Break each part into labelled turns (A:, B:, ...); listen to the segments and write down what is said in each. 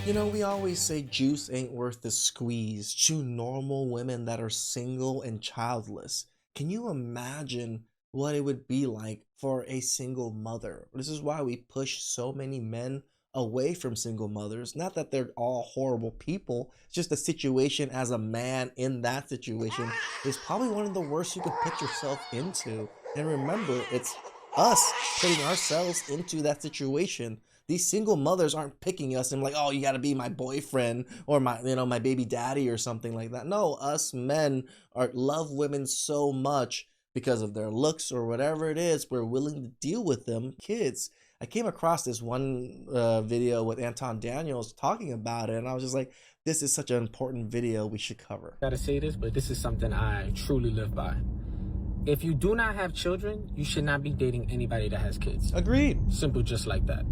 A: You know, we always say juice ain't worth the squeeze. Two normal women that are single and childless. Can you imagine what it would be like for a single mother? This is why we push so many men away from single mothers. Not that they're all horrible people, it's just the situation as a man in that situation is probably one of the worst you could put yourself into. And remember, it's us putting ourselves into that situation. These single mothers aren't picking us and like, oh, you got to be my boyfriend or my, my baby daddy or something like that. No, us men love women so much because of their looks or whatever it is. We're willing to deal with them. Kids, I came across this one video with Anton Daniels talking about it, and I was just like, this is such an important video we should cover.
B: Gotta say this, but this is something I truly live by. If you do not have children, you should not be dating anybody that has kids.
A: Agreed.
B: Simple, just like that.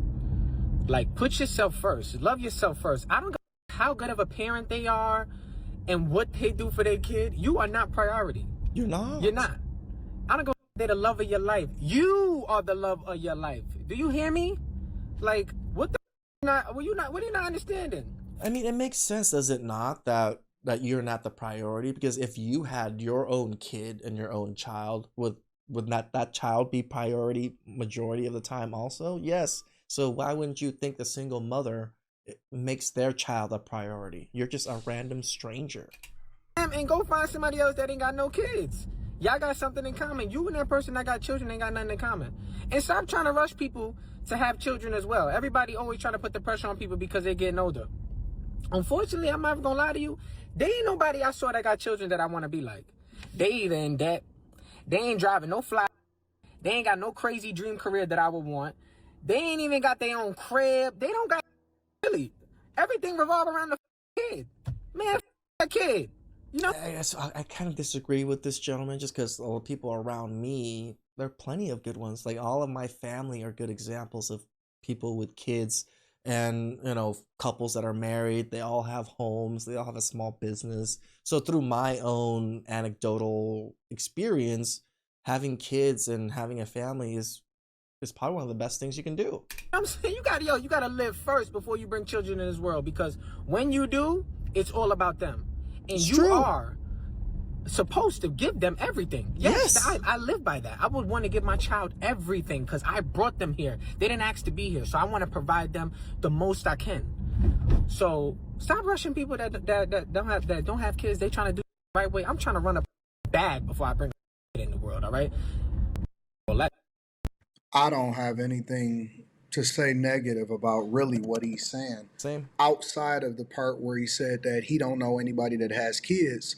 B: Like, put yourself first. Love yourself first. I don't care how good of a parent they are and what they do for their kid. You are not priority.
A: You're not.
B: You're not. I don't go, they're the love of your life. You are the love of your life. Do you hear me? Like, what are you not understanding?
A: I mean, it makes sense, does it not, that you're not the priority? Because if you had your own kid and your own child, would not that child be priority majority of the time also? Yes. So why wouldn't you think the single mother makes their child a priority? You're just a random stranger.
B: And go find somebody else that ain't got no kids. Y'all got something in common. You and that person that got children ain't got nothing in common. And stop trying to rush people to have children as well. Everybody always trying to put the pressure on people because they're getting older. Unfortunately, I'm not gonna lie to you. There ain't nobody I saw that got children that I want to be like. They either in debt, they ain't driving no fly, they ain't got no crazy dream career that I would want. They ain't even got their own crib. They don't got really. Everything revolves around the kid. Man, a kid. You know?
A: I kind of disagree with this gentleman just because all the people around me, there are plenty of good ones. Like all of my family are good examples of people with kids and, couples that are married. They all have homes. They all have a small business. So through my own anecdotal experience, having kids and having a family is probably one of the best things you can do.
B: I'm saying you gotta live first before you bring children in this world, because when you do, it's all about them. And
A: It's
B: you
A: true.
B: are supposed to give them everything. Yes. I live by that. I would want to give my child everything because I brought them here. They didn't ask to be here. So I want to provide them the most I can. So stop rushing people that don't have kids. They trying to do it the right way. I'm trying to run a bag before I bring a kid in the world, all right? Well,
C: I don't have anything to say negative about really what he's saying.
A: Same.
C: Outside of the part where he said that he don't know anybody that has kids.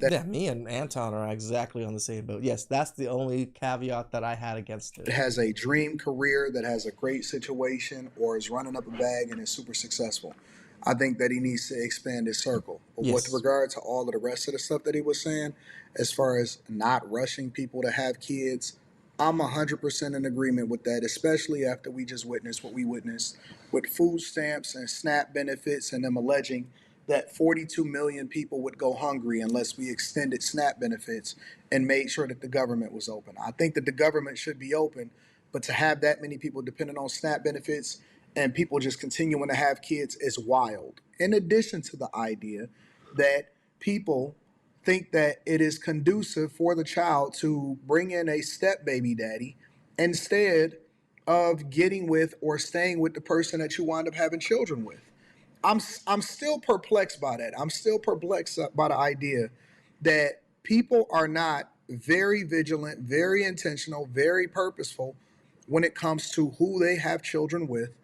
A: Yeah, me and Anton are exactly on the same boat. Yes, that's the only caveat that I had against it.
C: That has a dream career, that has a great situation, or is running up a bag and is super successful. I think that he needs to expand his circle. But
A: Yes.
C: with regard to all of the rest of the stuff that he was saying, as far as not rushing people to have kids, I'm 100% in agreement with that, especially after we just witnessed what we witnessed with food stamps and SNAP benefits and them alleging that 42 million people would go hungry unless we extended SNAP benefits and made sure that the government was open. I think that the government should be open, but to have that many people dependent on SNAP benefits and people just continuing to have kids is wild. In addition to the idea that people think that it is conducive for the child to bring in a step baby daddy instead of getting with or staying with the person that you wind up having children with. I'm still perplexed by that. I'm still perplexed by the idea that people are not very vigilant, very intentional, very purposeful when it comes to who they have children with,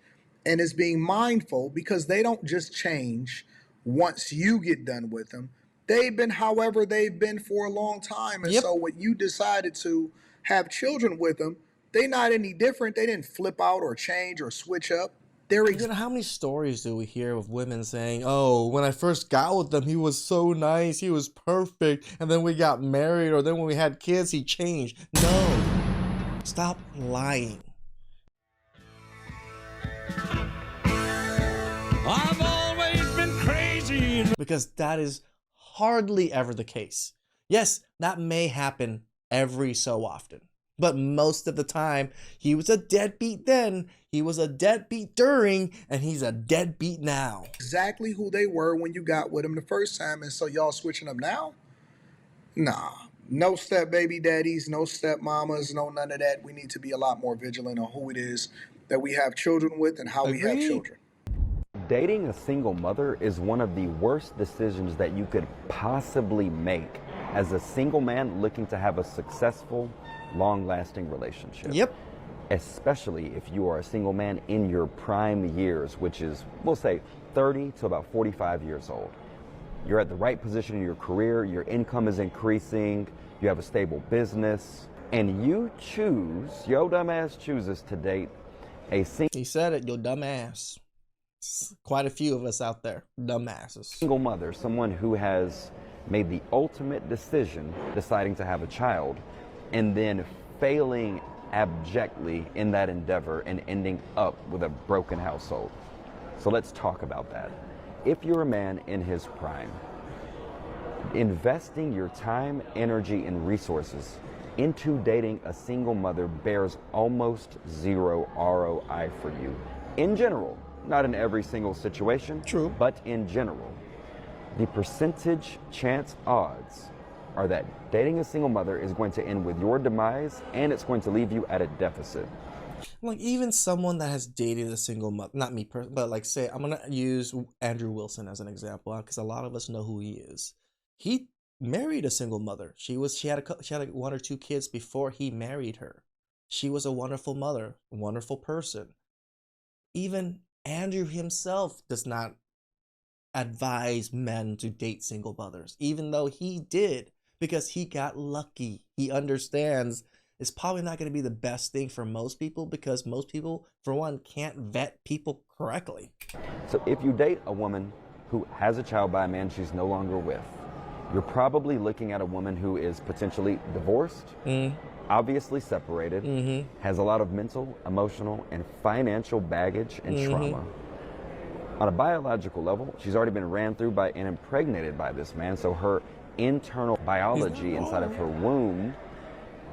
C: and is being mindful because they don't just change once you get done with them. They've been however they've been for a long time. And
A: Yep.
C: so when you decided to have children with them, they're not any different. They didn't flip out or change or switch up. They're
A: How many stories do we hear of women saying, oh, when I first got with him, he was so nice, he was perfect, and then we got married, or then when we had kids, he changed. No. Stop lying.
D: I've always been crazy.
A: Because that is hardly ever the case. Yes, that may happen every so often. But most of the time, he was a deadbeat then, he was a deadbeat during, and he's a deadbeat now.
C: Exactly who they were when you got with them the first time, and so y'all switching them now? Nah. No step baby daddies, no step mamas, no none of that. We need to be a lot more vigilant on who it is that we have children with and how we have
A: Agreed.
C: children.
E: Dating a single mother is one of the worst decisions that you could possibly make as a single man looking to have a successful, long-lasting relationship.
A: Yep.
E: Especially if you are a single man in your prime years, which is, we'll say, 30 to about 45 years old. You're at the right position in your career, your income is increasing, you have a stable business, and you choose, your dumbass chooses to date a
A: He said it, yo dumbass. Quite a few of us out there, dumbasses.
E: single mother, someone who has made the ultimate decision, deciding to have a child, and then failing abjectly in that endeavor and ending up with a broken household. So let's talk about that. If you're a man in his prime, investing your time, energy, and resources into dating a single mother bears almost zero ROI for you. In general, not in every single situation,
A: True,
E: but in general. The percentage chance odds are that dating a single mother is going to end with your demise, and it's going to leave you at a deficit.
A: like even someone that has dated a single mother, not me, but like say, I'm gonna use Andrew Wilson as an example because a lot of us know who he is. He married a single mother. She had like one or two kids before he married her. She was a wonderful mother, a wonderful person. Even Andrew himself does not advise men to date single mothers, even though he did, because he got lucky. He understands it's probably not going to be the best thing for most people because most people, for one, can't vet people correctly.
E: So if you date a woman who has a child by a man she's no longer with, you're probably looking at a woman who is potentially divorced, obviously separated, has a lot of mental, emotional, and financial baggage and trauma. On a biological level, she's already been ran through by and impregnated by this man, so her internal biology inside of her womb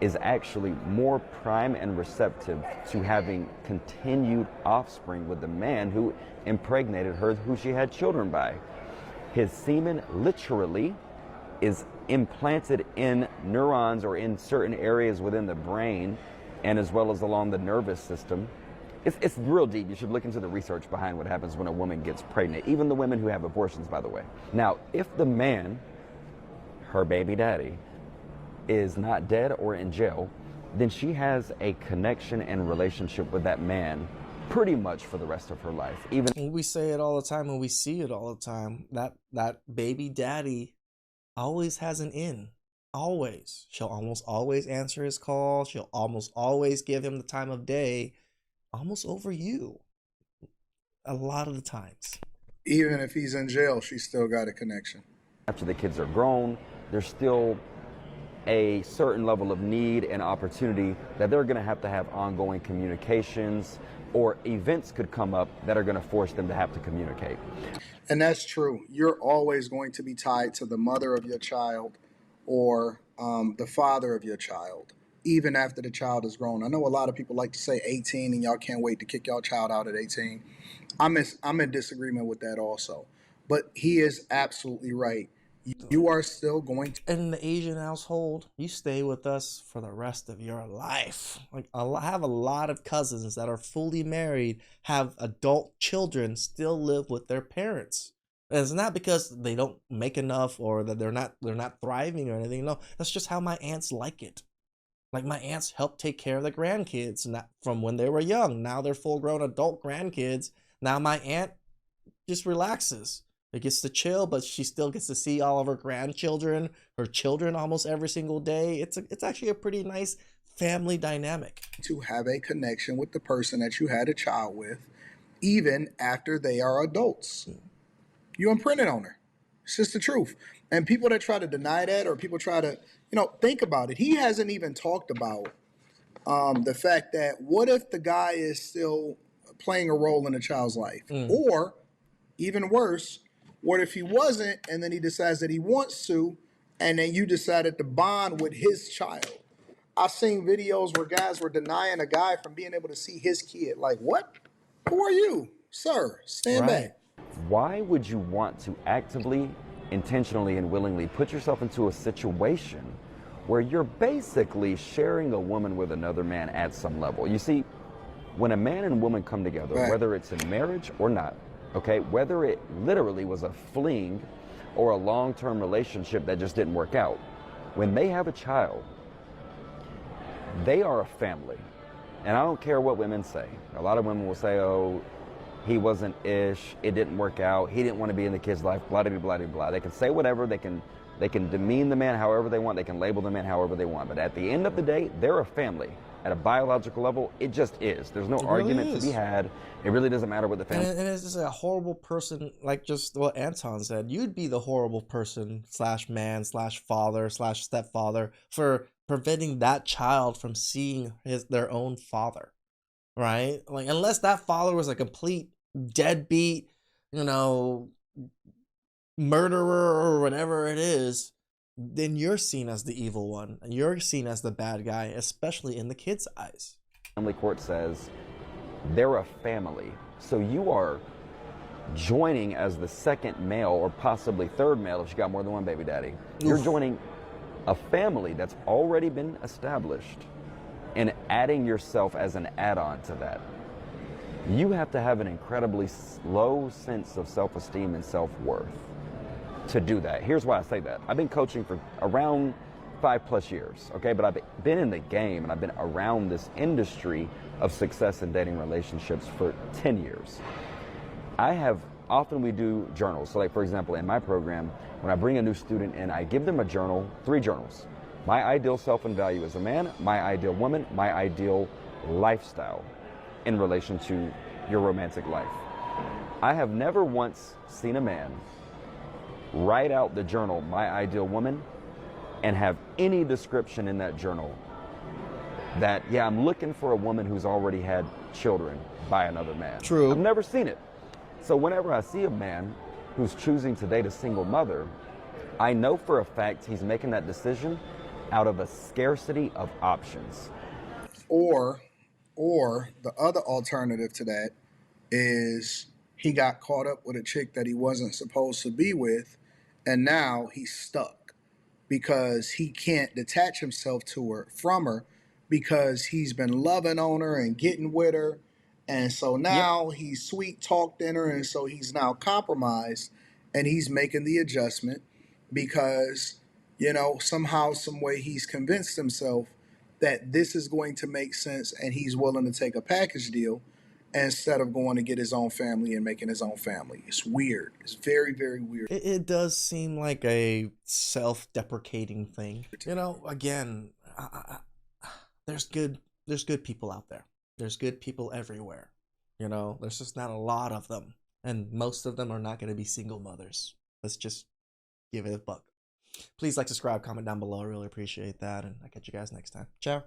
E: is actually more prime and receptive to having continued offspring with the man who impregnated her, who she had children by. His semen literally is implanted in neurons or in certain areas within the brain and as well as along the nervous system. It's real deep. You should look into the research behind what happens when a woman gets pregnant, even the women who have abortions, by the way. Now, if the man, her baby daddy, is not dead or in jail, then she has a connection and relationship with that man pretty much for the rest of her life. Even
A: We say it all the time and we see it all the time. That baby daddy always has an in. Always. She'll almost always answer his call. She'll almost always give him the time of day, almost over you. A lot of the times.
C: Even if he's in jail, she's still got a connection.
E: after the kids are grown, there's still a certain level of need and opportunity that they're going to have ongoing communications, or events could come up that are going to force them to have to communicate.
C: And that's true. You're always going to be tied to the mother of your child or the father of your child, even after the child is grown. I know a lot of people like to say 18 and y'all can't wait to kick y'all child out at 18. I'm in disagreement with that also. But he is absolutely right. You are still going to.
A: In the Asian household, you stay with us for the rest of your life. Like, I have a lot of cousins that are fully married, have adult children, still live with their parents. And it's not because they don't make enough or that they're not thriving or anything. No, that's just how my aunts like it. Like, my aunts help take care of the grandkids from when they were young. Now they're full-grown adult grandkids. Now my aunt just relaxes. It gets to chill, but she still gets to see all of her grandchildren, her children almost every single day. It's actually a pretty nice family dynamic.
C: To have a connection with the person that you had a child with, even after they are adults. You imprinted on her. It's just the truth. And people that try to deny that, or people try to, think about it. He hasn't even talked about the fact that what if the guy is still playing a role in a child's life? Or, even worse, what if he wasn't, and then he decides that he wants to, and then you decided to bond with his child? I seen videos where guys were denying a guy from being able to see his kid. Like, what? Who are you, sir? Stand
A: Right.
C: back.
E: Why would you want to actively, intentionally, and willingly put yourself into a situation where you're basically sharing a woman with another man at some level? You see, when a man and woman come together,
C: Right.
E: whether it's in marriage or not, okay, whether it literally was a fling or a long-term relationship that just didn't work out, when they have a child, they are a family. And I don't care what women say. A lot of women will say, oh, he wasn't ish, it didn't work out, he didn't want to be in the kid's life, blah, blah, blah, blah. They can say whatever, they can demean the man however they want, they can label the man however they want. But at the end of the day, they're a family. At a biological level, it just is. There's no argument to be had. It really doesn't matter what the family.
A: And it's just a horrible person, like just what Anton said. You'd be the horrible person / man / father / stepfather for preventing that child from seeing their own father, right? Like, unless that father was a complete deadbeat, you know, murderer or whatever it is, then you're seen as the evil one. And you're seen as the bad guy, especially in the kid's eyes.
E: Family court says they're a family. So you are joining as the second male or possibly third male if you got more than one baby daddy. You're joining a family that's already been established and adding yourself as an add-on to that. You have to have an incredibly low sense of self-esteem and self-worth to do that. Here's why I say that. I've been coaching for around 5+ years, okay? But I've been in the game and I've been around this industry of success in dating relationships for 10 years. Often we do journals. So like, for example, in my program, when I bring a new student in, I give them a journal, 3 journals. My ideal self and value as a man, my ideal woman, my ideal lifestyle in relation to your romantic life. I have never once seen a man write out the journal, my ideal woman, and have any description in that journal that, yeah, I'm looking for a woman who's already had children by another man.
A: True.
E: I've never seen it. So whenever I see a man who's choosing to date a single mother, I know for a fact he's making that decision out of a scarcity of options.
C: Or the other alternative to that is he got caught up with a chick that he wasn't supposed to be with, and now he's stuck because he can't detach himself from her because he's been loving on her and getting with her. And so now he's sweet talked in her, and so he's now compromised and he's making the adjustment because, somehow, some way he's convinced himself that this is going to make sense and he's willing to take a package deal instead of going to get his own family and making his own family. It's weird. It's very, very weird.
A: It does seem like a self-deprecating thing. Again, there's good people out there. There's good people everywhere. There's just not a lot of them. And most of them are not going to be single mothers. Let's just give it a buck. Please like, subscribe, comment down below. I really appreciate that. And I'll catch you guys next time. Ciao.